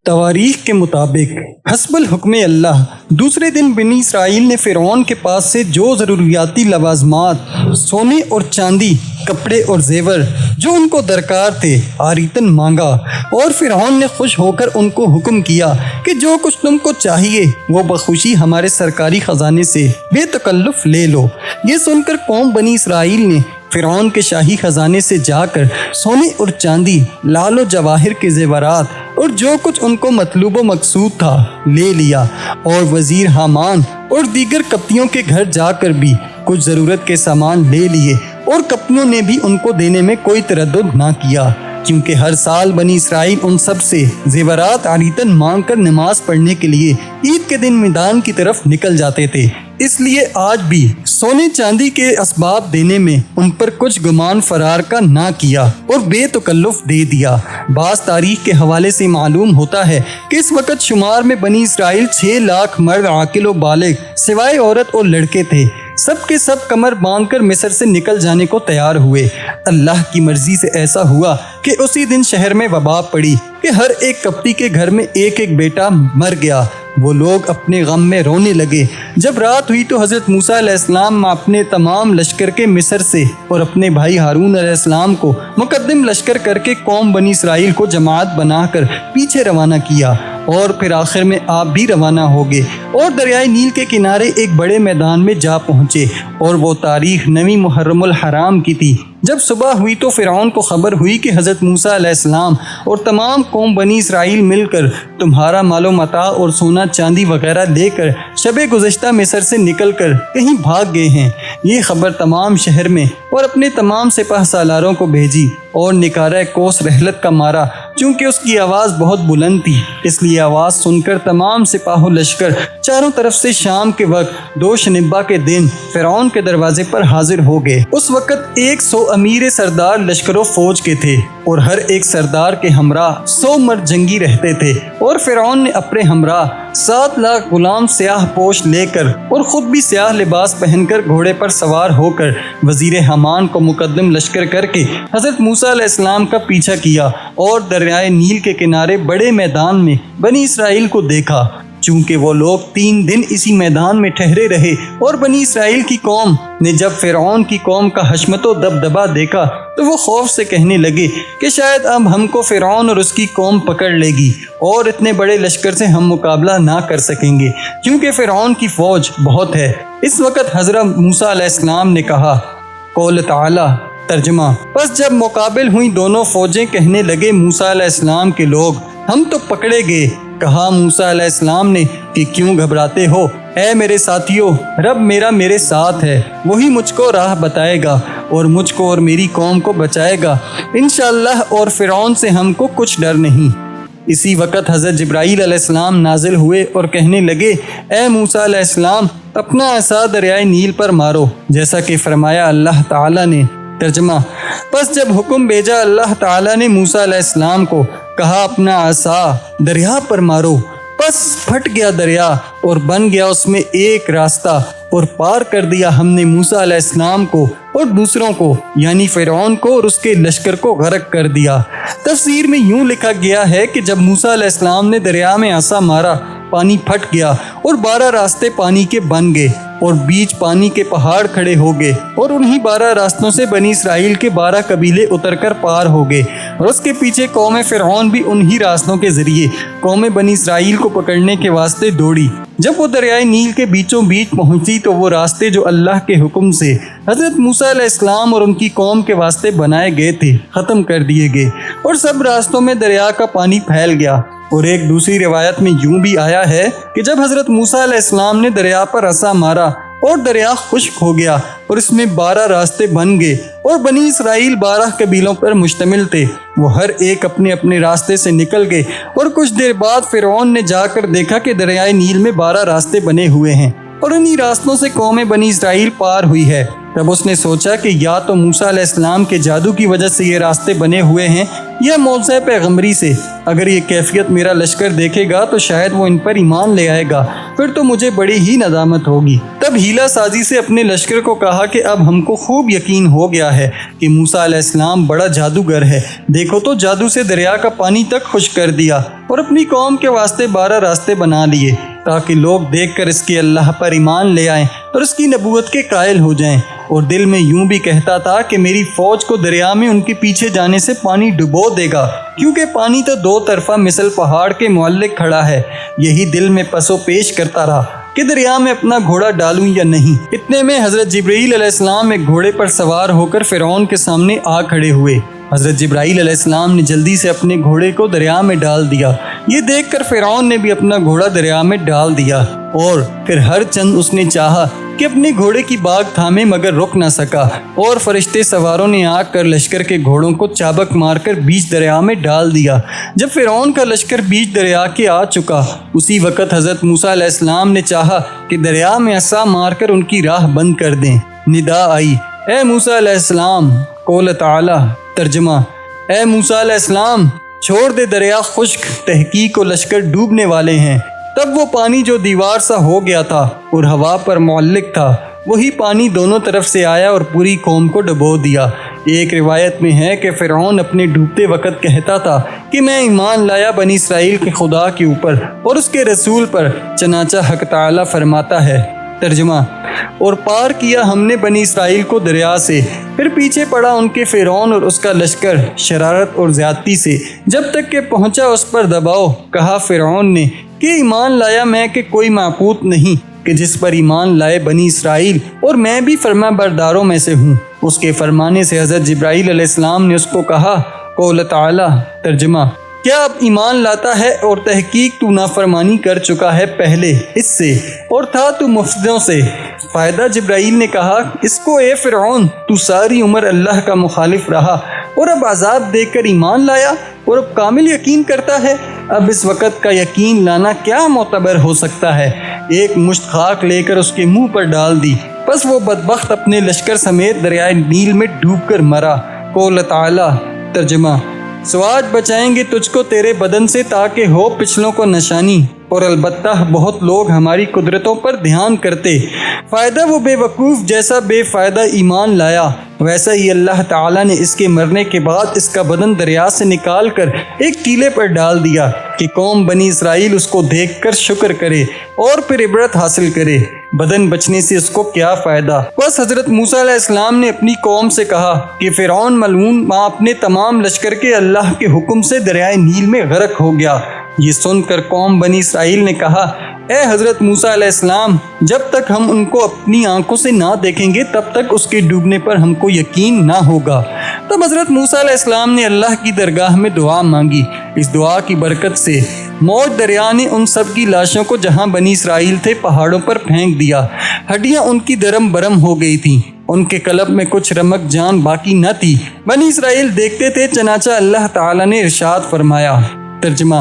تواریخ کے مطابق حسب الحکم اللہ دوسرے دن بنی اسرائیل نے فرعون کے پاس سے جو ضروریاتی لوازمات، سونے اور چاندی، کپڑے اور زیور جو ان کو درکار تھے عاریتاً مانگا، اور فرعون نے خوش ہو کر ان کو حکم کیا کہ جو کچھ تم کو چاہیے وہ بخوشی ہمارے سرکاری خزانے سے بے تکلف لے لو۔ یہ سن کر قوم بنی اسرائیل نے فرعون کے شاہی خزانے سے جا کر سونے اور چاندی، لال و جواہر کے زیورات اور جو کچھ ان کو مطلوب و مقصود تھا لے لیا، اور وزیر حامان اور دیگر کپتیوں کے گھر جا کر بھی کچھ ضرورت کے سامان لے لیے، اور کپتیوں نے بھی ان کو دینے میں کوئی تردد نہ کیا، کیونکہ ہر سال بنی اسرائیل ان سب سے زیورات عاریتاً مانگ کر نماز پڑھنے کے لیے عید کے دن میدان کی طرف نکل جاتے تھے۔ اس لیے آج بھی سونے چاندی کے اسباب دینے میں ان پر کچھ گمان فرار کا نہ کیا اور بے تکلف دے دیا۔ بعض تاریخ کے حوالے سے معلوم ہوتا ہے کہ اس وقت شمار میں بنی اسرائیل 6 لاکھ مرد عاقل و بالغ سوائے عورت اور لڑکے تھے۔ سب کے سب کمر باندھ کر مصر سے نکل جانے کو تیار ہوئے۔ اللہ کی مرضی سے ایسا ہوا کہ اسی دن شہر میں وبا پڑی کہ ہر ایک کپتی کے گھر میں ایک ایک بیٹا مر گیا۔ وہ لوگ اپنے غم میں رونے لگے۔ جب رات ہوئی تو حضرت موسیٰ علیہ السلام اپنے تمام لشکر کے مصر سے اور اپنے بھائی ہارون علیہ السلام کو مقدم لشکر کر کے قوم بنی اسرائیل کو جماعت بنا کر پیچھے روانہ کیا، اور پھر آخر میں آپ بھی روانہ ہو گئے اور دریائے نیل کے کنارے ایک بڑے میدان میں جا پہنچے، اور وہ تاریخ 9 محرم الحرام کی تھی۔ جب صبح ہوئی تو فرعون کو خبر ہوئی کہ حضرت موسیٰ علیہ السلام اور تمام قوم بنی اسرائیل مل کر تمہارا مال و متاع اور سونا چاندی وغیرہ لے کر شب گزشتہ مصر سے نکل کر کہیں بھاگ گئے ہیں۔ یہ خبر تمام شہر میں اور اپنے تمام سپہ سالاروں کو بھیجی، اور نکارہ کوس رحلت کا مارا، چونکہ اس کی آواز بہت بلند تھی، اس لیے آواز سن کر تمام سپاہ و لشکر چاروں طرف سے شام کے وقت 2 شنبہ کے دن فرعون کے دروازے پر حاضر ہو گئے۔ اس وقت 100 امیر سردار لشکر و فوج کے تھے، اور ہر ایک سردار کے ہمراہ 100 مرد جنگی رہتے تھے، اور فرعون نے اپنے ہمراہ 7 لاکھ غلام سیاہ پوش لے کر اور خود بھی سیاہ لباس پہن کر گھوڑے پر سوار ہو کر وزیر حامان کو مقدم لشکر کر کے حضرت موسیٰ علیہ السلام کا پیچھا کیا، اور دریائے نیل کے کنارے بڑے میدان میں بنی اسرائیل کو دیکھا۔ چونکہ وہ لوگ 3 دن اسی میدان میں ٹھہرے رہے، اور بنی اسرائیل کی قوم نے جب فرعون کی قوم کا حشمت و دبدبا دیکھا تو وہ خوف سے کہنے لگے کہ شاید اب ہم کو فرعون اور اس کی قوم پکڑ لے گی، اور اتنے بڑے لشکر سے ہم مقابلہ نہ کر سکیں گے، کیونکہ فرعون کی فوج بہت ہے۔ اس وقت حضرت موسیٰ علیہ السلام نے کہا، قول تعالی ترجمہ: پس جب مقابل ہوئی دونوں فوجیں کہنے لگے موسیٰ علیہ السلام کے لوگ، ہم تو پکڑے گئے۔ کہا موسیٰ علیہ السلام نے کہ کیوں گھبراتے ہو؟ اے میرے ساتھیو، رب میرا میرے ساتھ ہے، وہی مجھ کو راہ بتائے گا اور مجھ کو اور میری قوم کو بچائے گا انشاءاللہ، اور فرعون سے ہم کو کچھ ڈر نہیں۔ اسی وقت حضرت جبرائیل علیہ السلام نازل ہوئے اور کہنے لگے، اے موسیٰ علیہ السلام، اپنا عصا دریائے نیل پر مارو، جیسا کہ فرمایا اللہ تعالیٰ نے۔ ترجمہ: پس جب حکم بھیجا اللہ تعالیٰ نے موسیٰ علیہ السلام کو، کہا اپنا عصا دریا پر مارو، پس پھٹ گیا دریا اور بن گیا اس میں ایک راستہ، اور پار کر دیا ہم نے موسیٰ علیہ السلام کو اور دوسروں کو، یعنی فرعون کو اور اس کے لشکر کو غرق کر دیا۔ تفسیر میں یوں لکھا گیا ہے کہ جب موسیٰ علیہ السلام نے دریا میں عصا مارا، پانی پھٹ گیا اور 12 راستے پانی کے بن گئے، اور بیچ پانی کے پہاڑ کھڑے ہو گئے، اور انہی 12 راستوں سے بنی اسرائیل کے 12 قبیلے اتر کر پار ہو گئے، اور اس کے پیچھے قوم فرعون بھی انہی راستوں کے ذریعے قوم بنی اسرائیل کو پکڑنے کے واسطے دوڑی۔ جب وہ دریائے نیل کے بیچوں بیچ پہنچی تو وہ راستے جو اللہ کے حکم سے حضرت موسیٰ علیہ السلام اور ان کی قوم کے واسطے بنائے گئے تھے ختم کر دیے گئے، اور سب راستوں میں دریا کا پانی پھیل گیا۔ اور ایک دوسری روایت میں یوں بھی آیا ہے کہ جب حضرت موسیٰ علیہ السلام نے دریا پر عصا مارا اور دریا خشک ہو گیا، اور اس میں 12 راستے بن گئے، اور بنی اسرائیل 12 قبیلوں پر مشتمل تھے، وہ ہر ایک اپنے اپنے راستے سے نکل گئے، اور کچھ دیر بعد فرعون نے جا کر دیکھا کہ دریائے نیل میں 12 راستے بنے ہوئے ہیں، اور انہی راستوں سے قوم بنی اسرائیل پار ہوئی ہے۔ تب اس نے سوچا کہ یا تو موسیٰ علیہ السلام کے جادو کی وجہ سے یہ راستے بنے ہوئے ہیں یا معجزہ پیغمبری سے۔ اگر یہ کیفیت میرا لشکر دیکھے گا تو شاید وہ ان پر ایمان لے آئے گا، پھر تو مجھے بڑی ہی ندامت ہوگی۔ تب ہیلا سازی سے اپنے لشکر کو کہا کہ اب ہم کو خوب یقین ہو گیا ہے کہ موسیٰ علیہ السلام بڑا جادوگر ہے۔ دیکھو تو جادو سے دریا کا پانی تک خشک کر دیا اور اپنی قوم کے واسطے 12 راستے بنا لیے تاکہ لوگ دیکھ کر اس کے اللہ پر ایمان لے آئیں اور اس کی نبوت کے قائل ہو جائیں۔ اور دل میں یوں بھی کہتا تھا کہ میری فوج کو دریا میں ان کے پیچھے جانے سے پانی ڈبو دے گا، کیونکہ پانی تو دو طرفہ مثل پہاڑ کے معلق کھڑا ہے۔ یہی دل میں پس و پیش کرتا رہا کہ دریا میں اپنا گھوڑا ڈالوں یا نہیں۔ اتنے میں حضرت جبرائیل علیہ السلام ایک گھوڑے پر سوار ہو کر فرعون کے سامنے آ کھڑے ہوئے۔ حضرت جبرائیل علیہ السلام نے جلدی سے اپنے گھوڑے کو دریا میں ڈال دیا۔ یہ دیکھ کر فرعون نے بھی اپنا گھوڑا دریا میں ڈال دیا، اور پھر ہر چند اس نے چاہا کہ اپنے گھوڑے کی باگ تھامے مگر رک نہ سکا، اور فرشتے سواروں نے آ کر لشکر کے گھوڑوں کو چابک مار کر بیچ دریا میں ڈال دیا۔ جب فرعون کا لشکر بیچ دریا کے آ چکا، اسی وقت حضرت موسیٰ علیہ السلام نے چاہا کہ دریا میں عصا مار کر ان کی راہ بند کر دیں۔ ندا آئی، اے موسیٰ علیہ السلام، قول تعالی، ترجمہ، اے موسیٰ علیہ السلام چھوڑ دے دریا خشک، تحقیق و لشکر ڈوبنے والے ہیں۔ تب وہ پانی جو دیوار سا ہو گیا تھا اور ہوا پر معلق تھا، وہی پانی دونوں طرف سے آیا اور پوری قوم کو ڈبو دیا۔ ایک روایت میں ہے کہ فرعون اپنے ڈوبتے وقت کہتا تھا کہ میں ایمان لایا بنی اسرائیل کے خدا کے اوپر اور اس کے رسول پر، چنانچہ حق تعالی فرماتا ہے، ترجمہ، اور پار کیا ہم نے بنی اسرائیل کو دریا سے، پھر پیچھے پڑا ان کے فرعون اور اس کا لشکر شرارت اور زیادتی سے، جب تک کہ پہنچا اس پر دباؤ۔ کہا فرعون نے کہ ایمان لایا میں کہ کوئی معبود نہیں کہ جس پر ایمان لائے بنی اسرائیل، اور میں بھی فرما برداروں میں سے ہوں۔ اس کے فرمانے سے حضرت جبرائیل علیہ السلام نے اس کو کہا، قول تعالی، ترجمہ، کیا اب ایمان لاتا ہے اور تحقیق تو نافرمانی کر چکا ہے پہلے اس سے، اور تھا تو مفسدوں سے۔ فائدہ جبرائیل نے کہا، اس کو اے فرعون، تو ساری عمر اللہ کا مخالف رہا اور اب عذاب دیکھ کر ایمان لایا اور اب کامل یقین کرتا ہے۔ اب اس وقت کا یقین لانا کیا معتبر ہو سکتا ہے؟ ایک مشت خاک لے کر اس کے منہ پر ڈال دی، پس وہ بدبخت اپنے لشکر سمیت دریائے نیل میں ڈوب کر مرا۔ قول تعالی، ترجمہ، سو آج بچائیں گے تجھ کو تیرے بدن سے تاکہ ہو پچھلوں کو نشانی، اور البتہ بہت لوگ ہماری قدرتوں پر دھیان کرتے۔ فائدہ وہ بے وقوف جیسا بے فائدہ ایمان لایا، ویسا ہی اللہ تعالیٰ نے اس کے مرنے کے بعد اس کا بدن دریا سے نکال کر ایک ٹیلے پر ڈال دیا کہ قوم بنی اسرائیل اس کو دیکھ کر شکر کرے اور پھر عبرت حاصل کرے۔ بدن بچنے سے اس کو کیا فائدہ؟ بس حضرت موسیٰ علیہ السلام نے اپنی قوم سے کہا کہ فرعون ملعون ماں اپنے تمام لشکر کے اللہ کے حکم سے دریائے نیل میں غرق ہو گیا۔ یہ سن کر قوم بنی اسرائیل نے کہا، اے حضرت موسیٰ علیہ السلام، جب تک ہم ان کو اپنی آنکھوں سے نہ دیکھیں گے تب تک اس کے ڈوبنے پر ہم کو یقین نہ ہوگا۔ تب حضرت موسیٰ علیہ السلام نے اللہ کی درگاہ میں دعا مانگی۔ اس دعا کی برکت سے موج دریا نے ان سب کی لاشوں کو جہاں بنی اسرائیل تھے پہاڑوں پر پھینک دیا۔ ہڈیاں ان کی درم برم ہو گئی تھیں، ان کے قلب میں کچھ رمق جان باقی نہ تھی۔ بنی اسرائیل دیکھتے تھے، چنانچہ اللہ تعالیٰ نے ارشاد فرمایا، ترجمہ،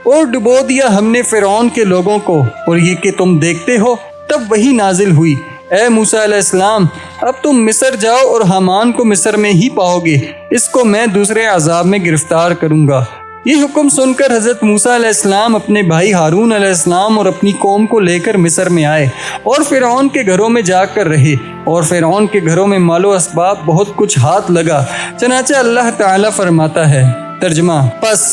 اور ڈبو دیا ہم نے فرعون کے لوگوں کو، اور یہ کہ تم دیکھتے ہو۔ تب وہی نازل ہوئی، اے موسیٰ علیہ السلام، اب تم مصر جاؤ اور حامان کو مصر میں ہی پاؤ گے، اس کو میں دوسرے عذاب میں گرفتار کروں گا۔ یہ حکم سن کر حضرت موسیٰ علیہ السلام اپنے بھائی ہارون علیہ السلام اور اپنی قوم کو لے کر مصر میں آئے اور فرعون کے گھروں میں جا کر رہے، اور فرعون کے گھروں میں مال و اسباب بہت کچھ ہاتھ لگا۔ چنانچہ اللہ تعالیٰ فرماتا ہے، ترجمہ، پس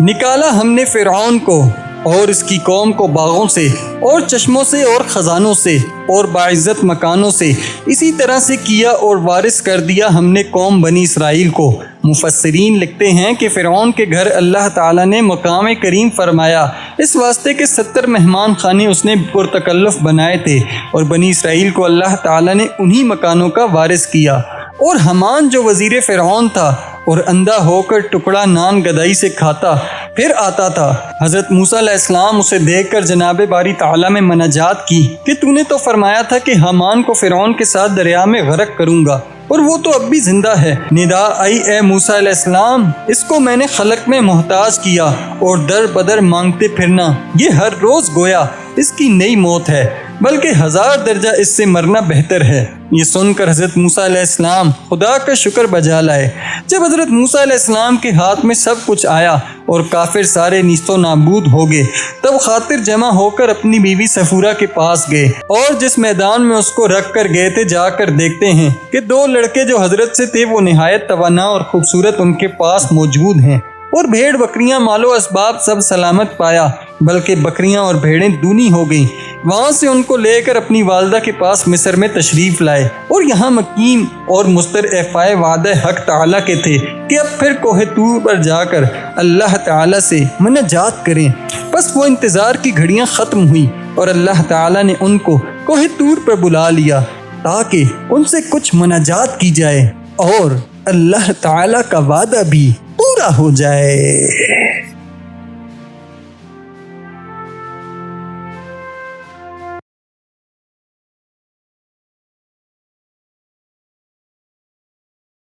نکالا ہم نے فرعون کو اور اس کی قوم کو باغوں سے اور چشموں سے اور خزانوں سے اور باعزت مکانوں سے، اسی طرح سے کیا اور وارث کر دیا ہم نے قوم بنی اسرائیل کو۔ مفسرین لکھتے ہیں کہ فرعون کے گھر اللہ تعالیٰ نے مقام کریم فرمایا، اس واسطے کہ 70 مہمان خانے اس نے پرتکلف بنائے تھے، اور بنی اسرائیل کو اللہ تعالیٰ نے انہی مکانوں کا وارث کیا۔ اور حمان جو وزیر فرعون تھا اور اندھا ہو کر ٹکڑا نان گدائی سے کھاتا پھر آتا تھا، حضرت موسیٰ علیہ السلام اسے دیکھ کر جناب باری تعالیٰ میں مناجات کی کہ تو نے تو فرمایا تھا کہ حمان کو فرعون کے ساتھ دریا میں غرق کروں گا، اور وہ تو اب بھی زندہ ہے۔ ندا آئی، اے موسیٰ علیہ السلام، اس کو میں نے خلق میں محتاج کیا اور در بدر مانگتے پھرنا، یہ ہر روز گویا اس کی نئی موت ہے، بلکہ 1000 درجہ اس سے مرنا بہتر ہے۔ یہ سن کر حضرت موسیٰ علیہ السلام خدا کا شکر بجا لائے۔ جب حضرت موسیٰ علیہ السلام کے ہاتھ میں سب کچھ آیا اور کافر سارے نیست و نابود ہو گئے، تب خاطر جمع ہو کر اپنی بیوی صفورہ کے پاس گئے، اور جس میدان میں اس کو رکھ کر گئے تھے جا کر دیکھتے ہیں کہ 2 لڑکے جو حضرت سے تھے وہ نہایت توانا اور خوبصورت ان کے پاس موجود ہیں، اور بھیڑ بکریاں مال و اسباب سب سلامت پایا، بلکہ بکریاں اور بھیڑیں دونی ہو گئیں۔ وہاں سے ان کو لے کر اپنی والدہ کے پاس مصر میں تشریف لائے، اور یہاں مقیم اور مسترعفائے وعدہ حق تعالیٰ کے تھے کہ اب پھر کوہ طور پر جا کر اللہ تعالیٰ سے مناجات کریں۔ بس وہ انتظار کی گھڑیاں ختم ہوئی اور اللہ تعالیٰ نے ان کو کوہ طور پر بلا لیا تاکہ ان سے کچھ مناجات کی جائے اور اللہ تعالیٰ کا وعدہ بھی پورا ہو جائے۔